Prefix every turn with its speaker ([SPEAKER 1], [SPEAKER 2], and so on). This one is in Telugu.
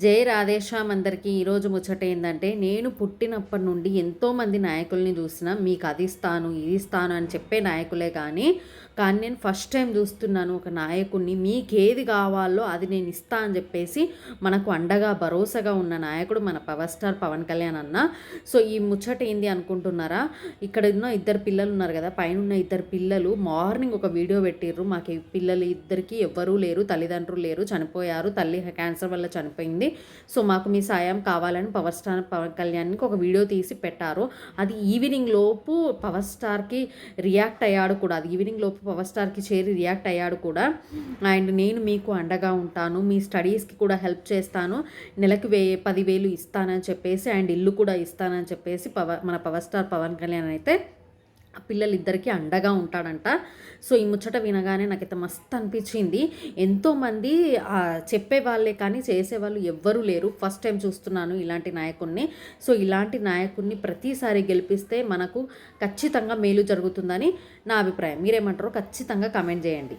[SPEAKER 1] జై రాధేశ్యామ్ అందరికీ ఈరోజు ముచ్చట ఏంటంటే, నేను పుట్టినప్పటి నుండి ఎంతోమంది నాయకుల్ని చూసిన, మీకు అది ఇస్తాను ఇది ఇస్తాను అని చెప్పే నాయకులే కానీ నేను ఫస్ట్ టైం చూస్తున్నాను ఒక నాయకుడిని మీకేది కావాలో అది నేను ఇస్తా అని చెప్పేసి మనకు అండగా భరోసాగా ఉన్న నాయకుడు మన పవర్ స్టార్ పవన్ కళ్యాణ్ అన్న. సో ఈ ముచ్చట ఏంది అనుకుంటున్నారా? ఇక్కడ ఉన్న ఇద్దరు పిల్లలు ఉన్నారు కదా, పైన ఉన్న ఇద్దరు పిల్లలు మార్నింగ్ ఒక వీడియో పెట్టిర్రు. మాకు పిల్లలు ఇద్దరికి ఎవ్వరూ లేరు, తల్లిదండ్రులు లేరు, చనిపోయారు, తల్లి క్యాన్సర్ వల్ల చనిపోయింది. సో మాకు మీ సాయం కావాలని పవర్ స్టార్ పవన్ కళ్యాణ్కి ఒక వీడియో తీసి పెట్టారు. అది ఈవినింగ్ లోపు పవర్ స్టార్కి రియాక్ట్ అయ్యాడు కూడా. అది ఈవినింగ్ లోపు పవర్ స్టార్కి చేరి రియాక్ట్ అయ్యాడు కూడా. అండ్ నేను మీకు అండగా ఉంటాను, మీ స్టడీస్కి కూడా హెల్ప్ చేస్తాను, నెలకి 10,000 ఇస్తానని చెప్పేసి అండ్ ఇల్లు కూడా ఇస్తానని చెప్పేసి మన పవర్ స్టార్ పవన్ కళ్యాణ్ అయితే పిల్లలిద్దరికీ అండగా ఉంటాడంట. సో ఈ ముచ్చట వినగానే నాకైతే మస్తు అనిపించింది. ఎంతోమంది చెప్పేవాళ్ళే కానీ చేసేవాళ్ళు ఎవ్వరూ లేరు. ఫస్ట్ టైం చూస్తున్నాను ఇలాంటి నాయకుడిని. సో ఇలాంటి నాయకుడిని ప్రతిసారి గెలిపిస్తే మనకు ఖచ్చితంగా మేలు జరుగుతుందని నా అభిప్రాయం. మీరేమంటారో ఖచ్చితంగా కామెంట్ చేయండి.